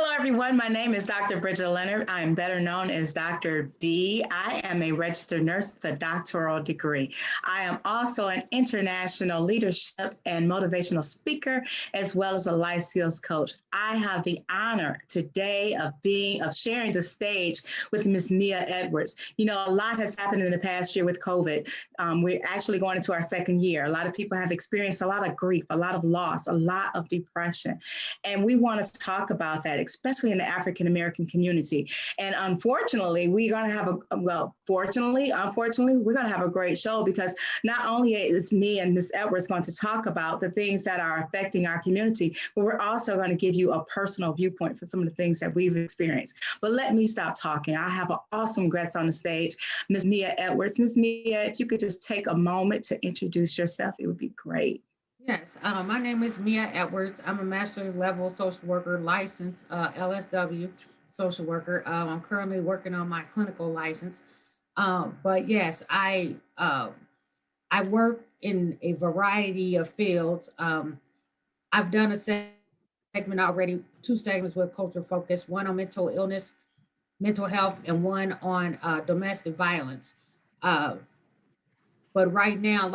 Hello, everyone. My name is Dr. Bridget Leonard. I am better known as Dr. D. I am a registered nurse with a doctoral degree. I am also an international leadership and motivational speaker, as well as a life skills coach. I have the honor today of sharing the stage with Ms. Mia Edwards. You know, a lot has happened in the past year with COVID. We're actually going into our second year. A lot of people have experienced a lot of grief, a lot of loss, a lot of depression. And we want to talk about that, especially in the African American community. And unfortunately, we're going to have unfortunately, we're going to have a great show because not only is me and Ms. Edwards going to talk about the things that are affecting our community, but we're also going to give you a personal viewpoint for some of the things that we've experienced. But let me stop talking. I have an awesome guest on the stage, Ms. Mia Edwards. Ms. Mia, if you could just take a moment to introduce yourself, it would be great. Yes, my name is Mia Edwards. I'm a master's level social worker, licensed LSW social worker. I'm currently working on my clinical license. But yes, I work in a variety of fields. I've done a segment already, two segments with culture focus, one on mental illness, mental health, and one on domestic violence. Uh, but right now,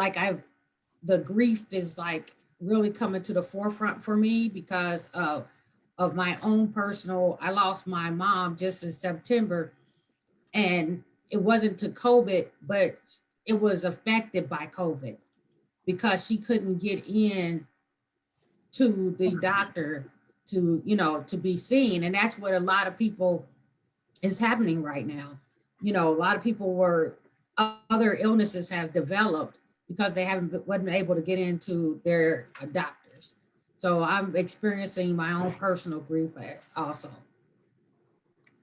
the grief is like really coming to the forefront for me because of my own personal. I lost my mom just in September, and it wasn't to COVID, but it was affected by COVID because she couldn't get in to the doctor to be seen, and that's what a lot of people is happening right now. A lot of people were other illnesses have developed because they haven't wasn't able to get into their doctors. So I'm experiencing my own personal grief also.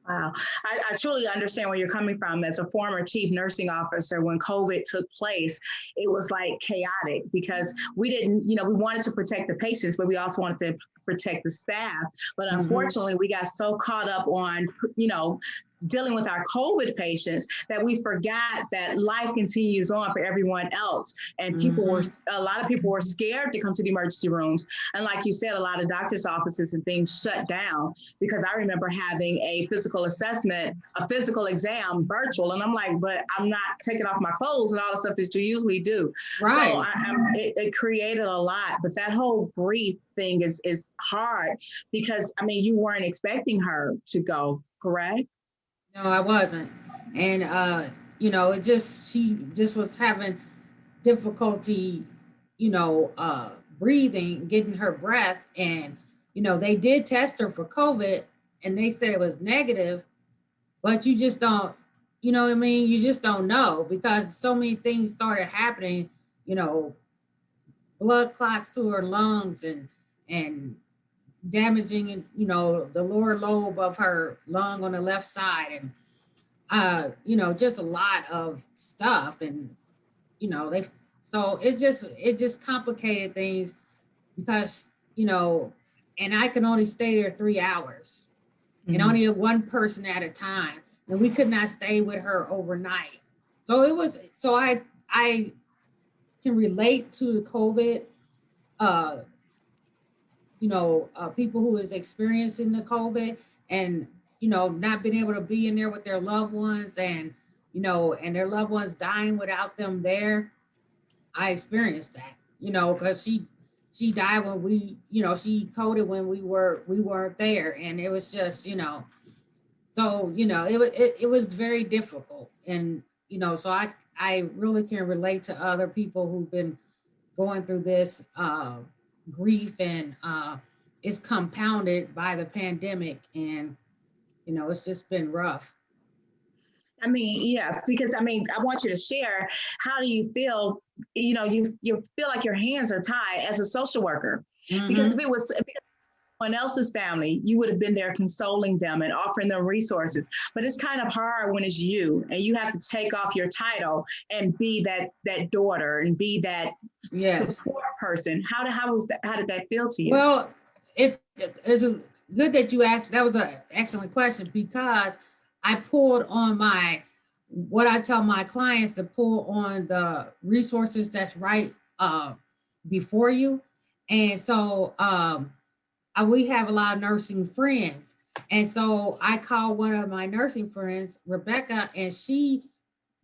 Wow. I truly understand where you're coming from. As a former chief nursing officer, when COVID took place, it was like chaotic because we didn't, we wanted to protect the patients, but we also wanted to protect the staff. But unfortunately, we got so caught up on, dealing with our COVID patients that we forgot that life continues on for everyone else. And a lot of people were scared to come to the emergency rooms. And like you said, a lot of doctors' offices and things shut down because I remember having a physical assessment, a physical exam virtual. And I'm like, but I'm not taking off my clothes and all the stuff that you usually do. Right. So it created a lot, but that whole grief thing is hard because, you weren't expecting her to go, correct? No, I wasn't. And she just was having difficulty, breathing, getting her breath. And, they did test her for COVID and they said it was negative, but you just don't, You just don't know because so many things started happening, you know, blood clots to her lungs and damaging, the lower lobe of her lung on the left side, and just a lot of stuff. And they so it just complicated things because and I can only stay there 3 hours and only one person at a time, and we could not stay with her overnight. So I can relate to the COVID, uh people who is experiencing the COVID and, not being able to be in there with their loved ones, and, and their loved ones dying without them there. I experienced that, because she died when she coded when we weren't there. And it was just, it was very difficult. And, so I really can relate to other people who've been going through this grief, and it's compounded by the pandemic, and it's just been rough. Yeah, because I want you to share, how do you feel? You feel like your hands are tied as a social worker, because Mm-hmm. because someone else's family, you would have been there consoling them and offering them resources. But it's kind of hard when it's you and you have to take off your title and be that daughter and be that Yes. support person. How did that feel to you? Well, it's good that you asked. That was an excellent question because I pulled on what I tell my clients to pull on the resources that's right before you. And so we have a lot of nursing friends, And so I called one of my nursing friends, Rebecca, and she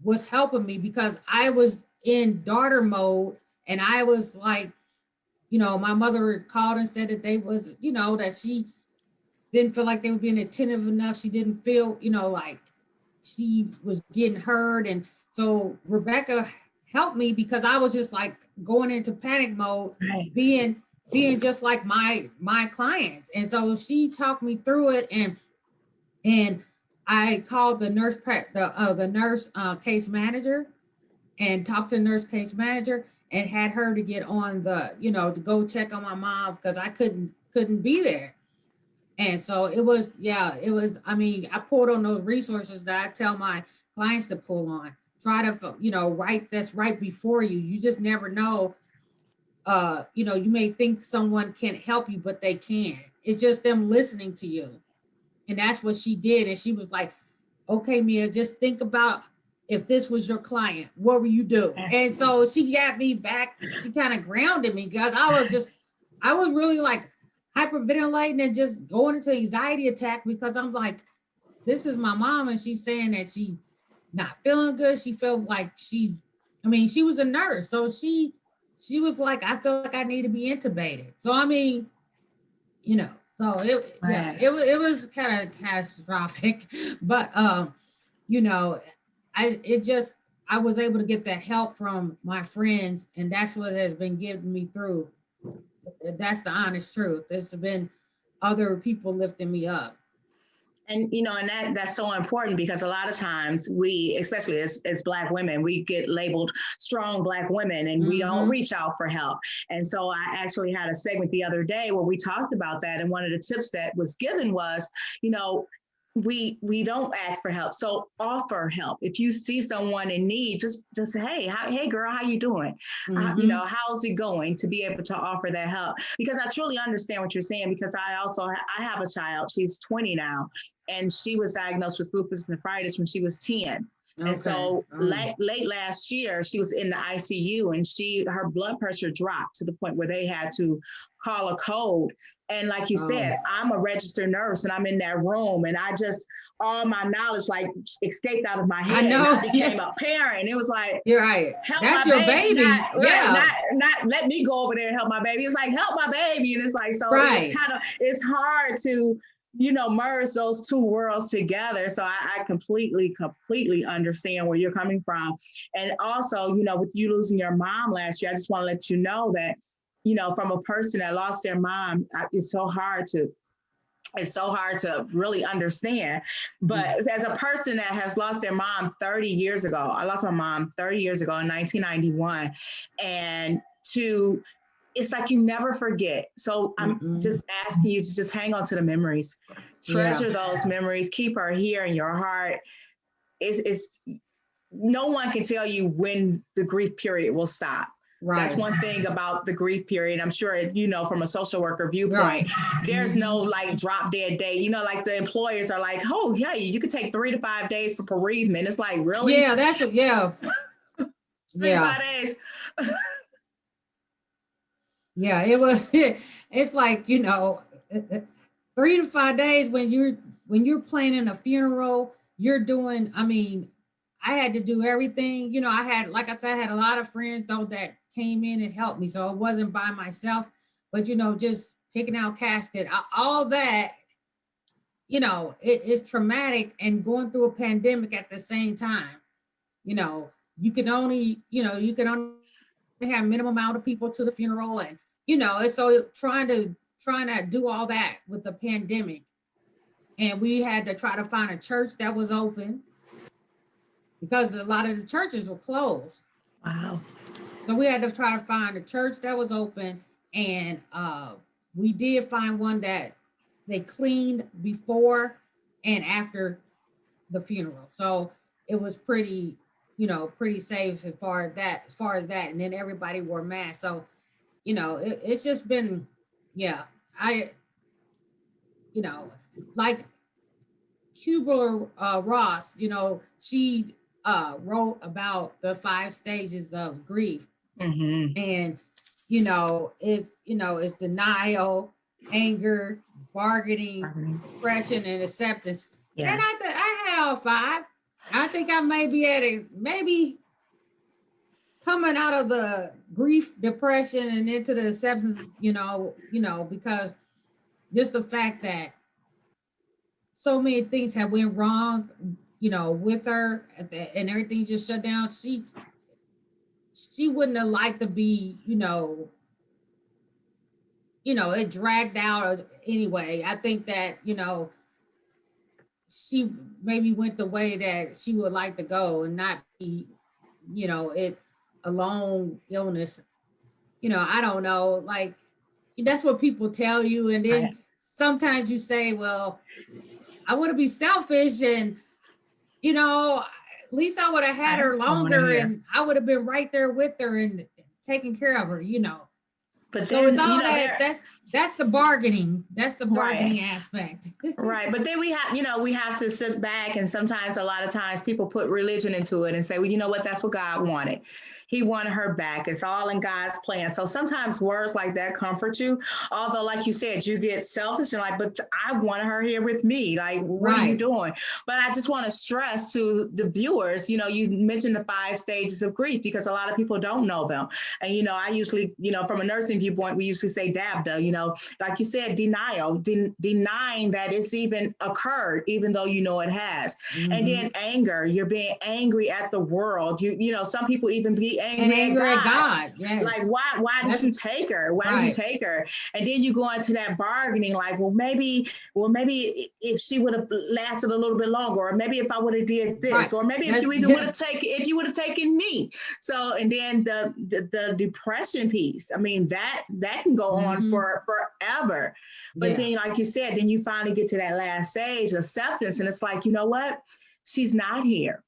was helping me because I was in daughter mode. And I was like, my mother called and said that they was, that she didn't feel like they were being attentive enough. She didn't feel, like she was getting heard. And so Rebecca helped me because I was just like going into panic mode, Right. being just like my clients. And so she talked me through it, and I called the nurse case manager, and talked to the nurse case manager, and had her to get on the, to go check on my mom because I couldn't be there. And so it was, I mean, I pulled on those resources that I tell my clients to pull on. Try to, right, that's right before you. You just never know. You may think someone can't help you, but they can. It's just them listening to you. And that's what she did. And she was like, okay, Mia, just think about if this was your client, what would you do? And so she got me back. She kind of grounded me because I was really like hyperventilating and just going into anxiety attack because I'm like, this is my mom and she's saying that she not feeling good. She feels like she was a nurse. So she was like, I feel like I need to be intubated. So, I mean, so it was kind of catastrophic, but, I was able to get that help from my friends, and that's what has been getting me through. That's the honest truth. There's been other people lifting me up. And and that's so important because a lot of times we, especially as Black women, we get labeled strong Black women and we don't reach out for help. And so I actually had a segment the other day where we talked about that. And one of the tips that was given was, we don't ask for help, so offer help. If you see someone in need, just say, hey girl, how you doing? How's it going, to be able to offer that help. Because I truly understand what you're saying, because I have a child. She's 20 now, and she was diagnosed with lupus nephritis when she was 10. Okay. And so late last year, she was in the ICU, and her blood pressure dropped to the point where they had to call a code. And like you said, I'm a registered nurse, and I'm in that room, and all my knowledge like escaped out of my head. I know. And I became a parent. It was like, you're right. That's your baby. Not let me go over there and help my baby. It's like, help my baby. And it's like, so right. It's hard to, merge those two worlds together. So I completely understand where you're coming from. And also, with you losing your mom last year, I just want to let you know that, from a person that lost their mom, it's so hard to really understand. But as a person that has lost their mom 30 years ago, I lost my mom 30 years ago in 1991. And it's like you never forget. So I'm just asking you to just hang on to the memories, treasure those memories, keep her here in your heart. It's no one can tell you when the grief period will stop. Right. That's one thing about the grief period. I'm sure, from a social worker viewpoint, there's no like drop dead date. Like the employers are like, oh yeah, you could take 3 to 5 days for bereavement. It's like, really? Yeah, 3 to 5 days. Yeah, it's like, 3 to 5 days when you're planning a funeral, you're doing, I had to do everything. Like I said, I had a lot of friends though that came in and helped me. So it wasn't by myself, but, just picking out casket, all that, it's traumatic, and going through a pandemic at the same time. You can only have minimum amount of people to the funeral, and, and so trying to do all that with the pandemic. And we had to try to find a church that was open because a lot of the churches were closed. Wow. So we had to try to find a church that was open, and we did find one that they cleaned before and after the funeral. So it was pretty safe as far as that. And then everybody wore masks. So, it's just been, like Kubler-Ross, she wrote about the 5 stages of grief. And, it's denial, anger, bargaining, depression, and acceptance. Yes. And I had all 5. I think I may be at maybe coming out of the grief, depression, and into the acceptance, because just the fact that so many things have went wrong, with her and everything just shut down. She wouldn't have liked to be, it dragged out anyway. I think that, she maybe went the way that she would like to go and not be, it a long illness. I don't know. Like, that's what people tell you. And then Right. sometimes you say, well, I want to be selfish and, at least I would have had her longer and I would have been right there with her and taking care of her, But so then, it's all that's the bargaining. That's the bargaining aspect. Right. But then we have to sit back, and sometimes, a lot of times, people put religion into it and say, well, you know what, that's what God wanted. He wanted her back. It's all in God's plan. So sometimes words like that comfort you. Although, like you said, you get selfish and like, but I want her here with me. Like, what are you doing? But I just want to stress to the viewers, you mentioned the 5 stages of grief, because a lot of people don't know them. And, I usually, from a nursing viewpoint, we usually say DABDA, like you said, denial, denying that it's even occurred, even though it has. Mm-hmm. And then anger, you're being angry at the world. Some people even be angry at God. Yes. Like, why did you take her? Why did you take her? And then you go into that bargaining, like, well, maybe if she would have lasted a little bit longer, or maybe if I would have did this, or maybe if you would have taken me. So, and then the depression piece, I mean, that can go on for forever. But then, like you said, then you finally get to that last stage, acceptance, and it's like, you know what? She's not here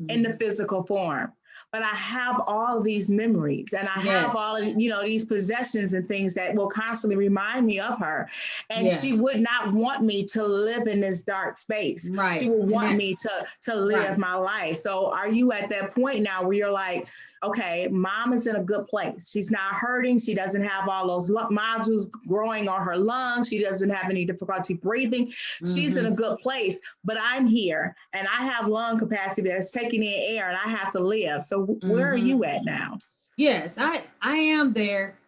in the physical form. But I have all of these memories, and I have all of, these possessions and things that will constantly remind me of her. And she would not want me to live in this dark space. Right. She would want me to live my life. So are you at that point now where you're like, okay, mom is in a good place. She's not hurting. She doesn't have all those nodules growing on her lungs. She doesn't have any difficulty breathing. She's in a good place, but I'm here and I have lung capacity that's taking in air and I have to live. So where are you at now? Yes, I am there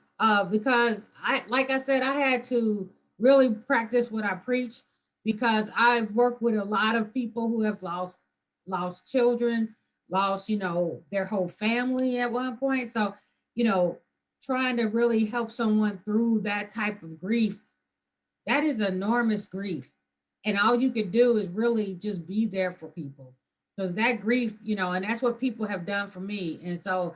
because like I said, I had to really practice what I preach, because I've worked with a lot of people who have lost children, lost, their whole family at one point. So, trying to really help someone through that type of grief, that is enormous grief. And all you could do is really just be there for people, because that grief, and that's what people have done for me. And so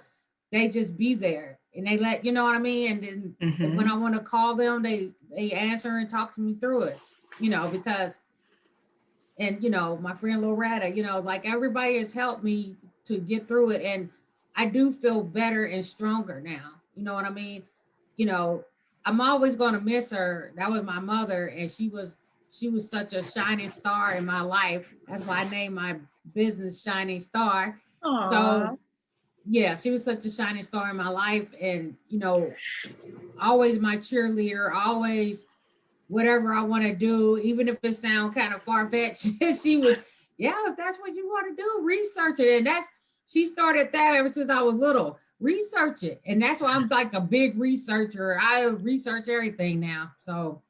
they just be there and they let, what I mean? And then when I want to call them, they answer and talk to me through it, because, and, my friend Loretta, like everybody has helped me to get through it. And I do feel better and stronger now. You know what I mean? I'm always going to miss her. That was my mother. And she was such a shining star in my life. That's why I named my business Shining Star. Aww. So yeah, she was such a shining star in my life. And, always my cheerleader, always whatever I want to do, even if it sounds kind of far-fetched, she would, if that's what you want to do, research it. And she started that ever since I was little. Research it. And that's why I'm like a big researcher. I research everything now. So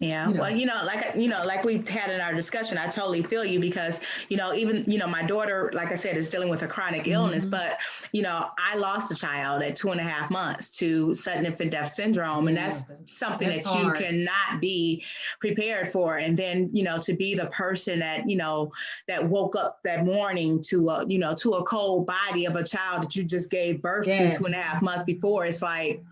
yeah, well, like we had in our discussion, I totally feel you, because, even, my daughter, like I said, is dealing with a chronic illness, but, I lost a child at 2.5 months to sudden infant death syndrome. And that's something that hard. You cannot be prepared for. And then, to be the person that, that woke up that morning to a cold body of a child that you just gave birth to 2.5 months before, it's like,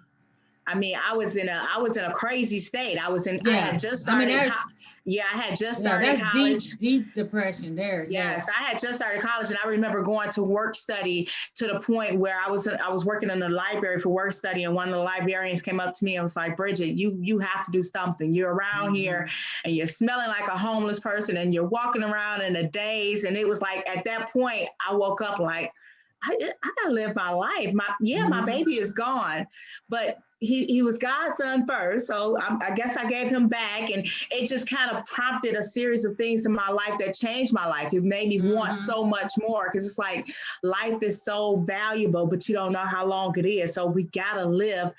I mean, I was in a crazy state. I had just started. I had just started college. Deep depression there. Yes, I had just started college, and I remember going to work study to the point where I was working in the library for work study, and one of the librarians came up to me and was like, "Bridget, you have to do something. You're around here, and you're smelling like a homeless person, and you're walking around in a daze." And it was like at that point, I woke up like, I gotta live my life. My baby is gone, but he was Godson first, so I guess I gave him back, and it just kind of prompted a series of things in my life that changed my life. It made me want so much more, because it's like life is so valuable, but you don't know how long it is, so we gotta live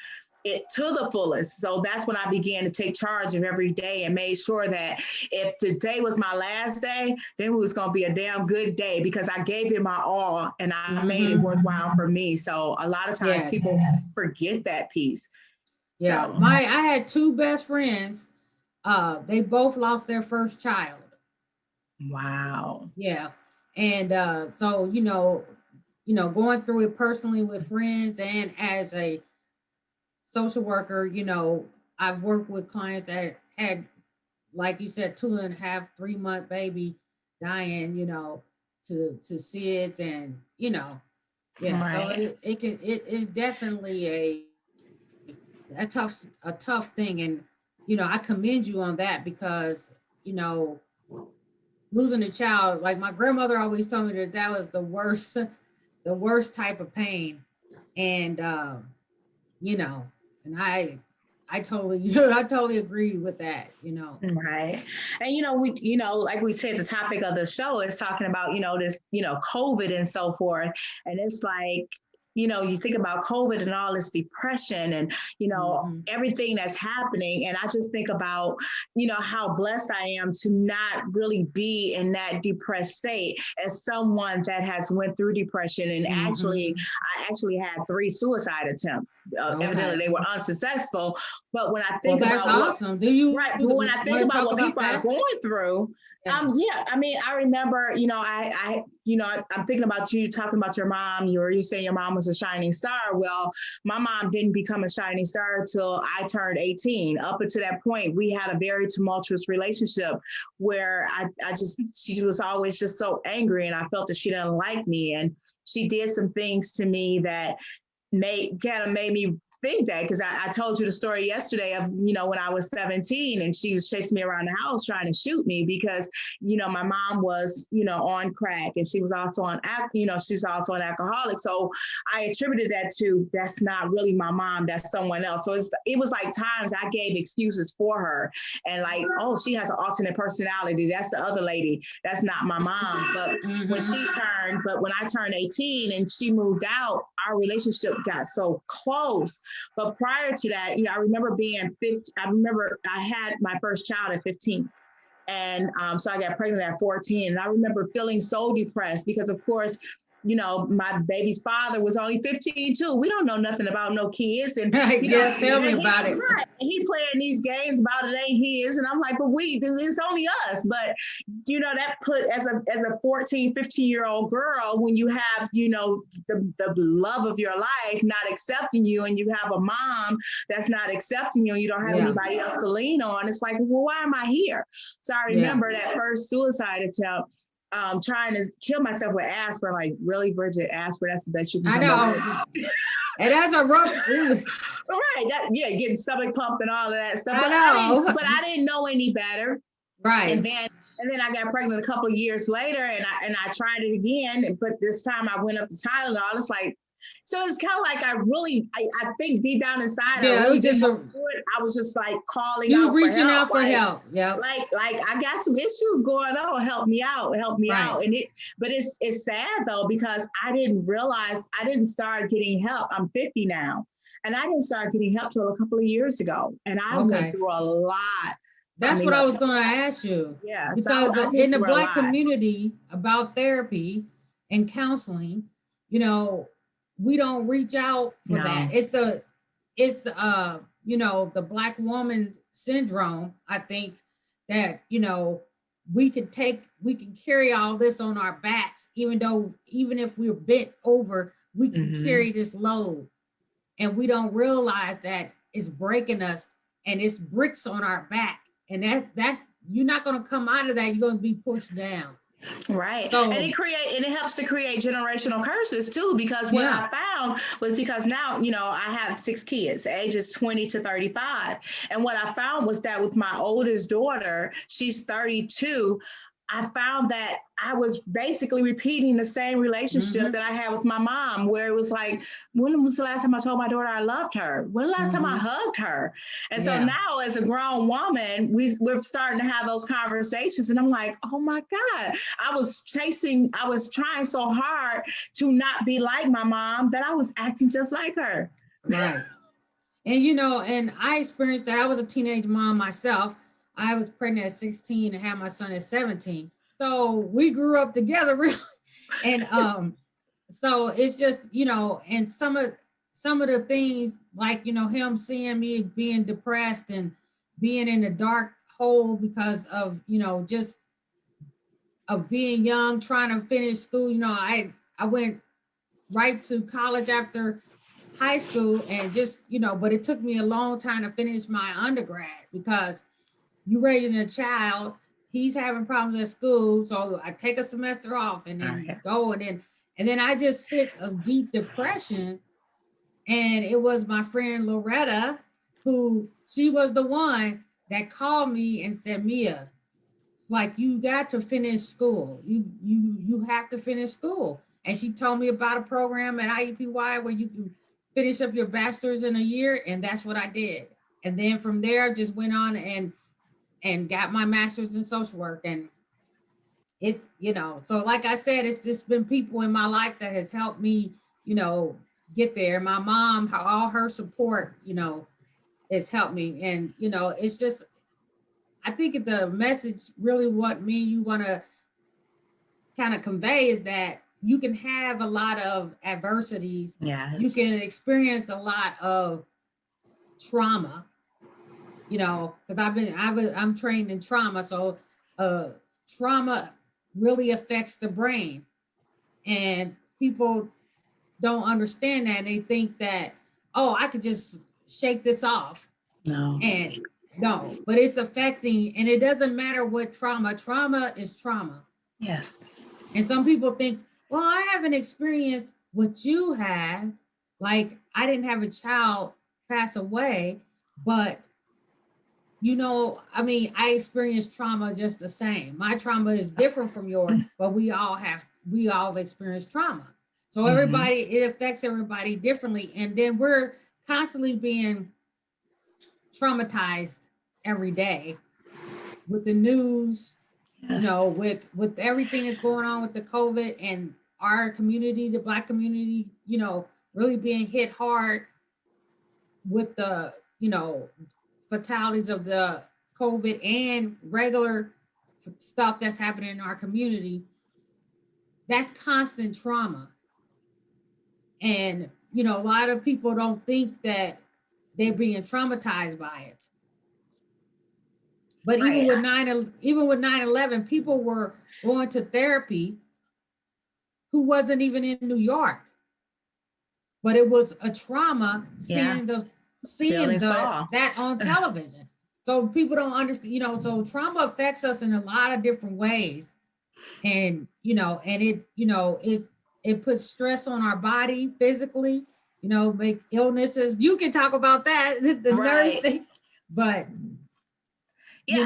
it to the fullest. So that's when I began to take charge of every day and made sure that if today was my last day, then it was going to be a damn good day, because I gave it my all and I made it worthwhile for me. So a lot of times people forget that piece. Yeah, so. I had two best friends. They both lost their first child. Wow. Yeah. And so, going through it personally with friends and as a social worker, I've worked with clients that had, like you said, 2.5, 3 month baby dying, to SIDS, and yeah. Right. So it is definitely a tough thing, and I commend you on that, because losing a child, like my grandmother always told me that was the worst the worst type of pain, and and I totally I totally agree with that. Right. And, like we said, the topic of the show is talking about, this, COVID and so forth. And it's like, you think about COVID and all this depression and, everything that's happening. And I just think about, how blessed I am to not really be in that depressed state, as someone that has went through depression. And I actually had 3 suicide attempps. Evidently they were unsuccessful. But when I think that's about awesome. Do you right, but when I think about what people are going through, I mean, I remember, I'm thinking about you talking about your mom. You saying your mom was a shining star. Well, my mom didn't become a shining star until I turned 18. Up until that point, we had a very tumultuous relationship where she was always just so angry, and I felt that she didn't like me, and she did some things to me that made me think that, because I told you the story yesterday of, when I was 17 and she was chasing me around the house trying to shoot me because, my mom was, on crack, and she was also on, she's also an alcoholic. So I attributed that to, that's not really my mom, that's someone else. So it was like times I gave excuses for her, and like, oh, she has an alternate personality. That's the other lady. That's not my mom. But when I turned 18 and she moved out, our relationship got so close. But prior to that, I remember being 15. I remember I had my first child at 15. And so I got pregnant at 14. And I remember feeling so depressed because, of course, my baby's father was only 15 too. We don't know nothing about no kids. And tell me about it. Right. He playing these games about it ain't his. And I'm like, but it's only us. But, that put as a 14, 15-year-old girl, when you have, the love of your life not accepting you, and you have a mom that's not accepting you, and you don't have anybody else to lean on, it's like, well, why am I here? So I remember that first suicide attempt. Trying to kill myself with aspirin. Like, really, Bridget, aspirin, that's the best you can come up with. And that's a rough right. Getting stomach pump and all of that stuff. I know. But I didn't know any better. Right. And then I got pregnant a couple of years later, and I tried it again, but this time I went up to Tylenol. It's like, so it's kind of like I think deep down inside, I was just like calling out for help. You reaching out for help. Yeah. Like I got some issues going on. Help me out. out. But it's sad though, because I didn't realize I didn't start getting help. I'm 50 now, and I didn't start getting help till a couple of years ago. And I went through a lot. That's what I was going to ask you. Yeah. Because in the Black community about therapy and counseling, we don't reach out for that. It's the Black woman syndrome. I think that, we can carry all this on our backs, even if we're bent over, we can carry this load, and we don't realize that it's breaking us and it's bricks on our back. And that's you're not going to come out of that. You're going to be pushed down. Right. So, and it helps to create generational curses too, because what I found was, because now, I have 6 kids, ages 20 to 35. And what I found was that with my oldest daughter, she's 32. I found that I was basically repeating the same relationship that I had with my mom, where it was like, when was the last time I told my daughter I loved her? When the last time I hugged her? And so now as a grown woman, we're starting to have those conversations. And I'm like, oh my God, I was trying so hard to not be like my mom that I was acting just like her. Right. And, you know, and I experienced that. I was a teenage mom myself. I was pregnant at 16 and had my son at 17. So we grew up together, really. And so it's just, you know, and some of the things, like, you know, him seeing me being depressed and being in a dark hole because of, you know, just of being young, trying to finish school. You know, I went right to college after high school, and just, you know, but it took me a long time to finish my undergrad, because you raising a child, he's having problems at school, so I take a semester off and then go, and then I just hit a deep depression. And it was my friend Loretta, who, she was the one that called me and said, Mia, like, you got to finish school. You have to finish school. And she told me about a program at IUPUI where you can finish up your bachelor's in a year, and that's what I did. And then from there, I just went on and got my master's in social work. And it's, you know, so like I said, it's just been people in my life that has helped me, you know, get there. My mom, all her support, you know, has helped me. And, you know, it's just, I think the message really what me you want to kind of convey is that you can have a lot of adversities. Yes. You can experience a lot of trauma, you know, because I'm trained in trauma. So trauma really affects the brain, and people don't understand that. They think that, oh, I could just shake this off. No. And no, but it's affecting, and it doesn't matter what trauma is trauma. Yes. And some people think, well, I haven't experienced what you have. Like, I didn't have a child pass away, but, you know, I mean, I experienced trauma just the same. My trauma is different from yours, but we all have experienced trauma. So everybody, it affects everybody differently. And then we're constantly being traumatized every day with the news, you know, with everything that's going on with the COVID, and our community, the Black community, you know, really being hit hard with the, you know, fatalities of the COVID and regular stuff that's happening in our community. That's constant trauma. And, you know, a lot of people don't think that they're being traumatized by it. But even with 9/11, people were going to therapy who wasn't even in New York. But it was a trauma seeing that on television. So people don't understand, you know, so trauma affects us in a lot of different ways. And, you know, and it, you know, it puts stress on our body physically, you know, make illnesses. You can talk about that, the nursing, but yeah,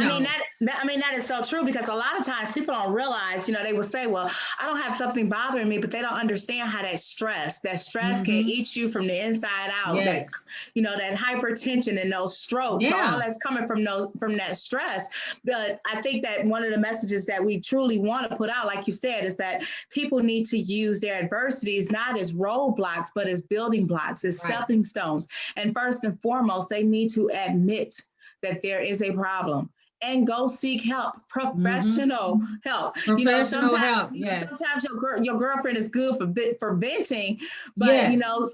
I mean that is so true, because a lot of times people don't realize, you know, they will say, well, I don't have something bothering me, but they don't understand how that stress can eat you from the inside out. Yes. That, you know, that hypertension and those strokes, all that's coming from that stress. But I think that one of the messages that we truly want to put out, like you said, is that people need to use their adversities not as roadblocks, but as building blocks, as stepping stones. And first and foremost, they need to admit that there is a problem and go seek help, professional help. Professional help. Yes. Sometimes your girlfriend is good for venting, but you know,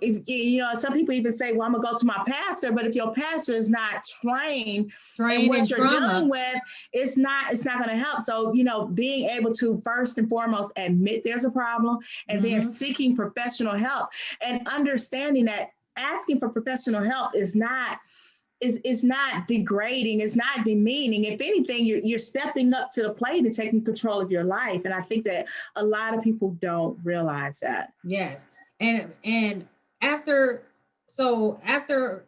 some people even say, well, I'm gonna go to my pastor. But if your pastor is not trained in what you're dealing with, it's not gonna help. So, you know, being able to first and foremost admit there's a problem, and then seeking professional help, and understanding that asking for professional help is not degrading, it's not demeaning. If anything, you're stepping up to the plate and taking control of your life. And I think that a lot of people don't realize that. Yes. And after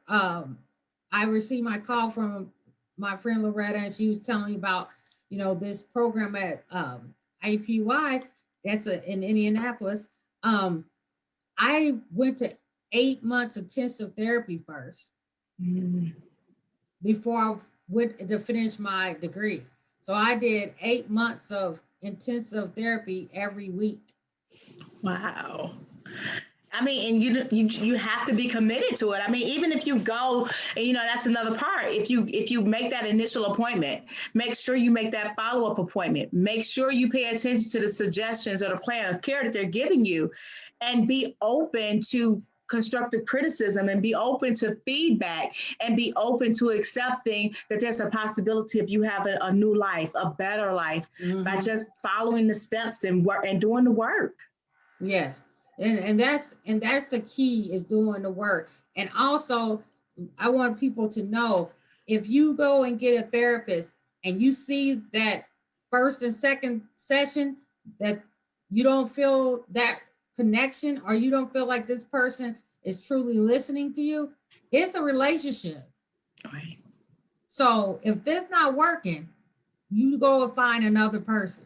I received my call from my friend Loretta, and she was telling me about, this program at IPY, that's in Indianapolis. I went to 8 months intensive therapy first before I went to finish my degree. So I did 8 months of intensive therapy every week. Wow. I mean, and you have to be committed to it. I mean, even if you go, and that's another part. If you make that initial appointment, make sure you make that follow-up appointment. Make sure you pay attention to the suggestions or the plan of care that they're giving you, and be open to constructive criticism, and be open to feedback, and be open to accepting that there's a possibility of you having a new life, a better life, by just following the steps and work and doing the work. Yes. And that's the key, is doing the work. And also, I want people to know, if you go and get a therapist and you see that first and second session that you don't feel that connection, or you don't feel like this person is truly listening to you, it's a relationship. Right. So if it's not working, you go and find another person.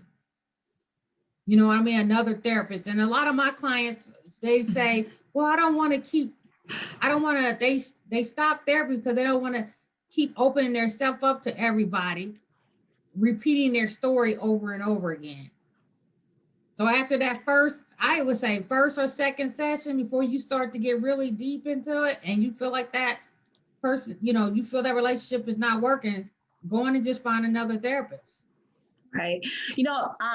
You know what I mean? Another therapist. And a lot of my clients, they say, well, I don't want to, they stop therapy because they don't want to keep opening themselves up to everybody, repeating their story over and over again. So after that I would say first or second session, before you start to get really deep into it, and you feel like that person, you feel that relationship is not working, go on and just find another therapist. Right.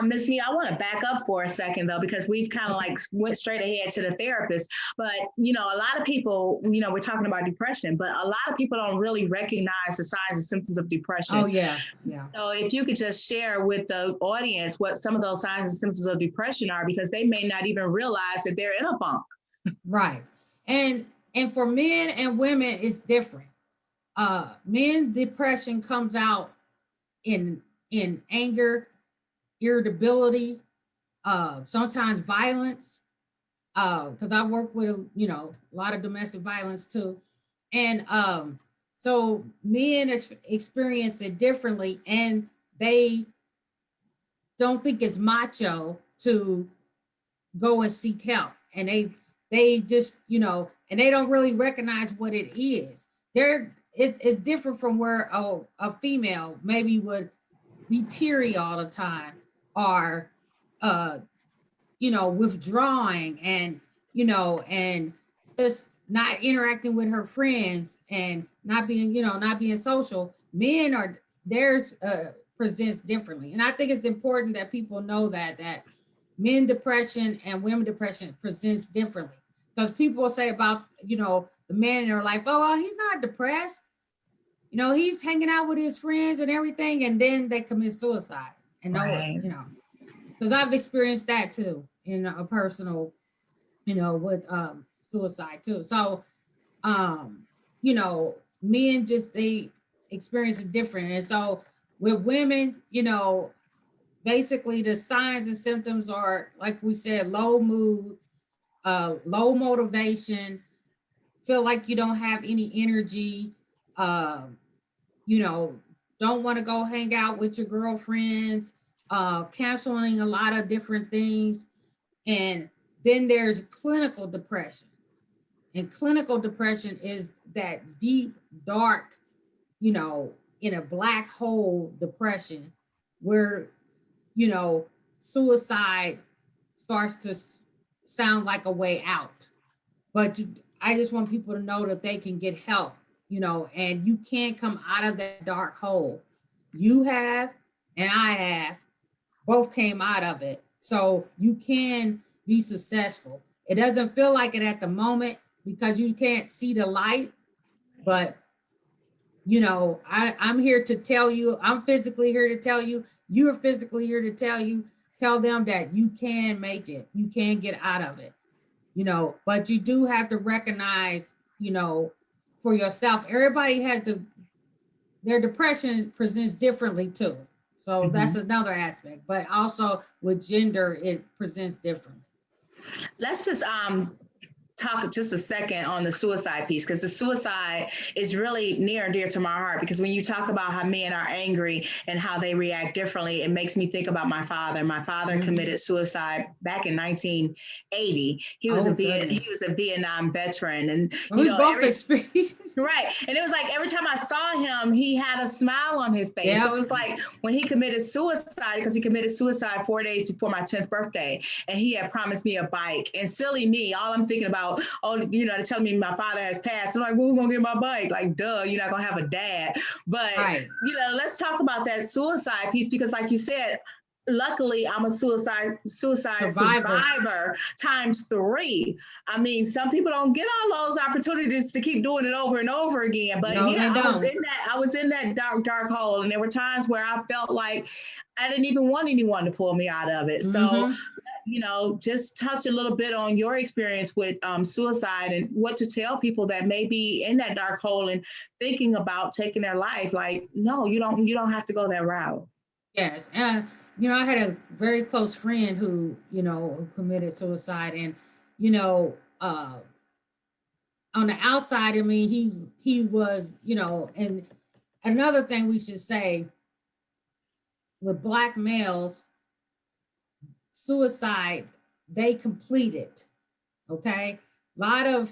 Ms. Mia, I want to back up for a second, though, because we've kind of like went straight ahead to the therapist. But, a lot of people, we're talking about depression, but a lot of people don't really recognize the signs and symptoms of depression. Oh, yeah. Yeah. So if you could just share with the audience what some of those signs and symptoms of depression are, because they may not even realize that they're in a funk. Right. And for men and women, it's different. Men depression comes out in anger, irritability, sometimes violence, because I work with a lot of domestic violence too. And so men experience it differently, and they don't think it's macho to go and seek help. And they just, and they don't really recognize what it is. It's different from where a female maybe would be teary all the time, or withdrawing, and and just not interacting with her friends, and not being social. Men are theirs presents differently. And I think it's important that people know that men depression and women depression presents differently, because people say about the man in their life, oh, well, he's not depressed, he's hanging out with his friends and everything, and then they commit suicide. And because I've experienced that too in a personal, with suicide too. So, men they experience it different. And so with women, basically the signs and symptoms are, like we said, low mood, low motivation, feel like you don't have any energy, don't want to go hang out with your girlfriends, canceling a lot of different things. And then there's clinical depression. And clinical depression is that deep, dark, in a black hole depression, where, suicide starts to sound like a way out. But I just want people to know that they can get help, and you can't come out of that dark hole. You have, and I have, both came out of it. So you can be successful. It doesn't feel like it at the moment because you can't see the light, but I'm here to tell you, I'm physically here to tell you, you're physically here to tell them that you can make it. You can get out of it, but you do have to recognize, for yourself, everybody has their depression presents differently too. So that's another aspect, but also with gender, it presents differently. Let's just talk just a second on the suicide piece, because the suicide is really near and dear to my heart, because when you talk about how men are angry and how they react differently, it makes me think about my father. My father committed suicide back in 1980. He was he was a Vietnam veteran, and we both experienced right. And it was like every time I saw him, he had a smile on his face. Yeah. So it was like when he committed suicide, because he committed suicide 4 days before my 10th birthday, and he had promised me a bike. And silly me, all I'm thinking about, they're telling me my father has passed. I'm like, well, who's gonna get my bike? Like, duh, you're not gonna have a dad. But let's talk about that suicide piece, because like you said, luckily I'm a suicide survivor times 3. I mean, some people don't get all those opportunities to keep doing it over and over again. But I was in that dark hole, and there were times where I felt like I didn't even want anyone to pull me out of it. So just touch a little bit on your experience with suicide, and what to tell people that may be in that dark hole and thinking about taking their life. Like, no, you don't have to go that route. Yes. And I had a very close friend who committed suicide, and on the outside, I mean, he was, and another thing we should say, with Black males, suicide, they complete it. Okay. A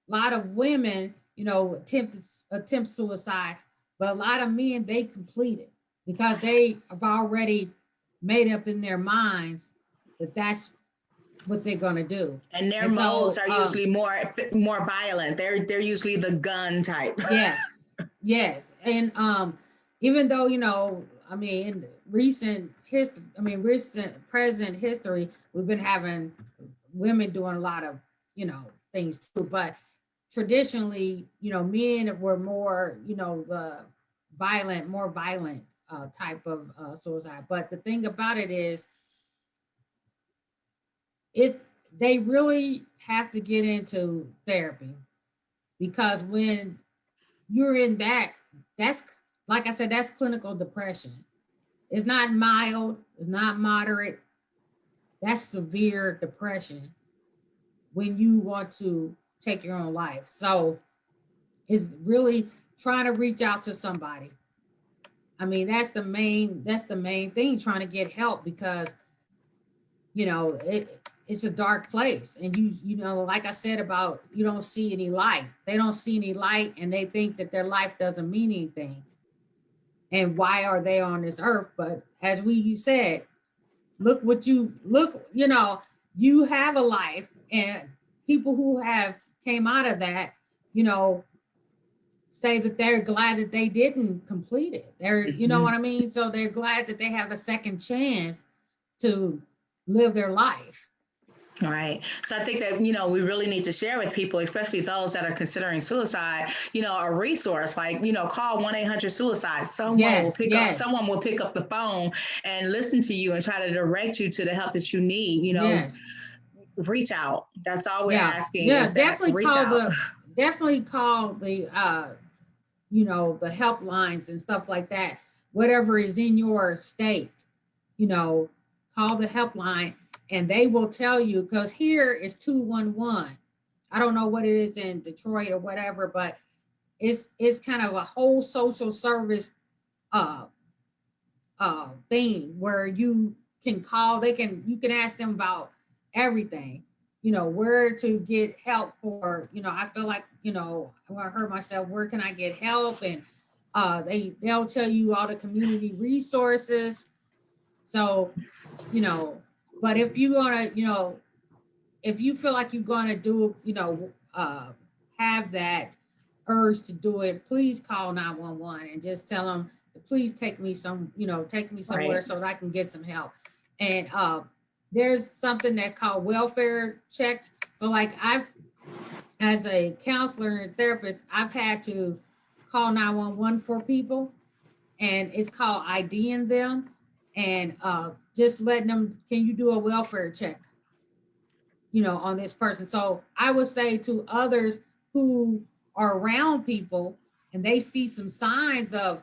lot of women, attempt suicide, but a lot of men, they complete it because they have already made up in their minds that that's what they're gonna do. And their modes are usually more violent. They're usually the gun type. Yeah. Yes. And even though, in recent present history, we've been having women doing a lot of, things too. But traditionally, men were more, the more violent type of suicide. But the thing about it is, they really have to get into therapy, because when you're in that's, like I said, that's clinical depression. It's not mild, it's not moderate. That's severe depression when you want to take your own life. So it's really trying to reach out to somebody. I mean, that's the main thing, trying to get help, because it's a dark place. And like I said about, you don't see any light. They don't see any light, and they think that their life doesn't mean anything. And why are they on this earth? But as you said, you have a life, and people who have came out of that, say that they're glad that they didn't complete it. They're, what I mean? So they're glad that they have a second chance to live their life. All right. So I think that, we really need to share with people, especially those that are considering suicide, a resource like, call 1-800-SUICIDE. Someone will pick up the phone and listen to you and try to direct you to the help that you need, reach out. That's all we're asking. Yeah, definitely call the the helplines and stuff like that. Whatever is in your state, call the helpline, and they will tell you, because here is 211. I don't know what it is in Detroit or whatever, but it's kind of a whole social service thing where you can call. You can ask them about everything, where to get help for, I feel like, I'm gonna hurt myself, where can I get help? And they'll tell you all the community resources. So, but if you want to, if you feel like you're going to do, have that urge to do it, please call 911 and just tell them to please take me somewhere so that I can get some help. And there's something that called welfare checks. So like as a counselor and therapist, I've had to call 911 for people, and it's called IDing them. And just letting them, can you do a welfare check, on this person? So I would say to others who are around people and they see some signs of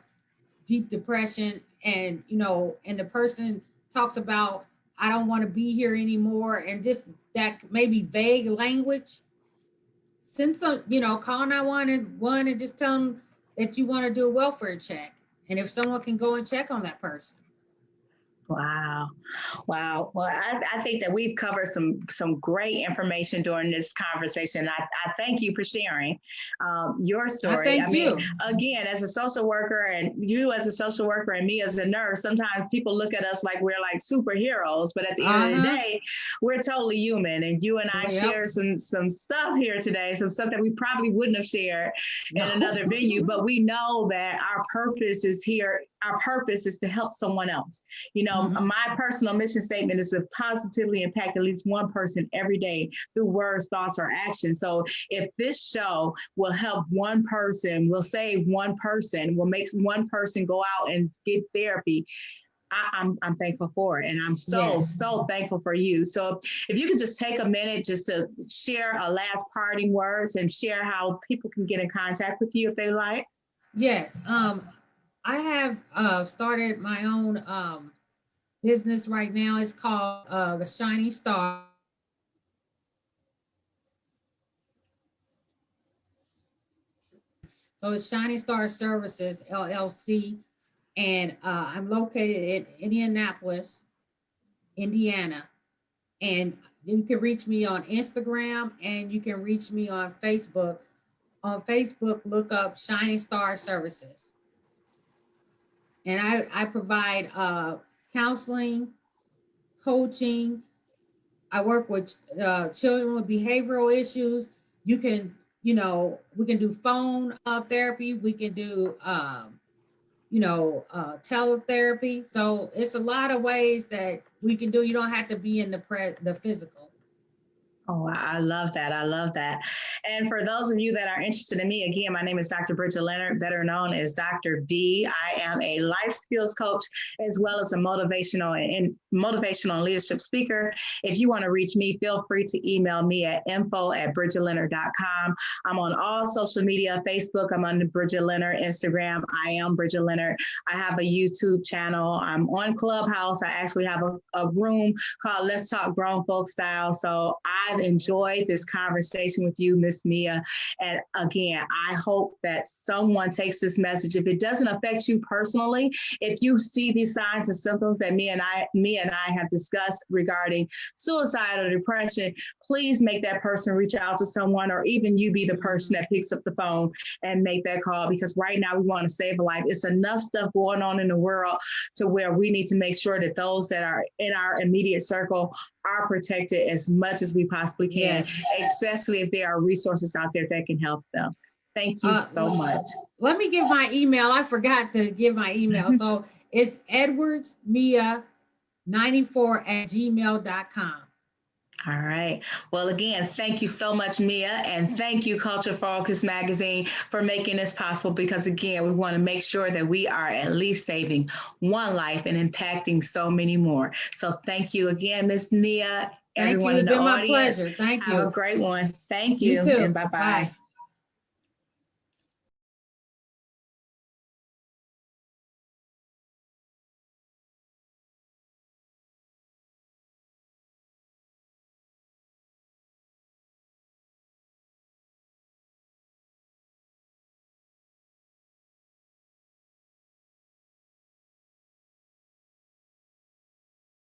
deep depression, and, and the person talks about, I don't want to be here anymore, and just that maybe vague language, send some, call 911 and just tell them that you want to do a welfare check. And if someone can go and check on that person. Wow. Wow. Well, I think that we've covered some great information during this conversation. I thank you for sharing your story. Thank you. Again, as a social worker, and you as a social worker and me as a nurse, sometimes people look at us like we're like superheroes, but at the end of the day, we're totally human. And you and I share some stuff here today, some stuff that we probably wouldn't have shared in another venue, but we know that our purpose is here. Our purpose is to help someone else. My personal mission statement is to positively impact at least one person every day through words, thoughts, or actions. So if this show will help one person, will save one person, will make one person go out and get therapy, I'm thankful for it. And I'm so thankful for you. So if you could just take a minute just to share a last parting words and share how people can get in contact with you if they like. Yes. I have started my own business right now. It's called the Shining Star. So it's Shining Star Services, LLC. And I'm located in Indianapolis, Indiana. And you can reach me on Instagram and you can reach me on Facebook. On Facebook, look up Shining Star Services. And I provide counseling, coaching. I work with children with behavioral issues. You can, we can do phone therapy. We can do, teletherapy. So it's a lot of ways that we can do. You don't have to be in the physical. Oh, I love that. I love that. And for those of you that are interested in me, again, my name is Dr. Bridget Leonard, better known as Dr. B. I am a life skills coach as well as a motivational and leadership speaker. If you want to reach me, feel free to email me at info@bridgetleonard.com. I'm on all social media, Facebook, I'm on Bridget Leonard, Instagram, I am Bridget Leonard. I have a YouTube channel. I'm on Clubhouse. I actually have a room called Let's Talk Grown Folk Style. So I've enjoyed this conversation with you, Miss Mia. And again, I hope that someone takes this message. If it doesn't affect you personally, if you see these signs and symptoms that Mia and I have discussed regarding suicide or depression, please make that person reach out to someone, or even you be the person that picks up the phone and make that call, because right now we want to save a life. It's enough stuff going on in the world to where we need to make sure that those that are in our immediate circle are protected as much as we possibly can, especially if there are resources out there that can help them. Thank you so much. Let me give my email. I forgot to give my email. So it's Edwards-MSW-94@gmail.com. All right. Well, again, thank you so much, Mia. And thank you, Culture Focus Magazine, for making this possible, because, again, we want to make sure that we are at least saving one life and impacting so many more. So thank you again, Miss Mia. Thank you. It's been my pleasure. Thank you. Have a great one. Thank you. You too. And bye-bye. Bye.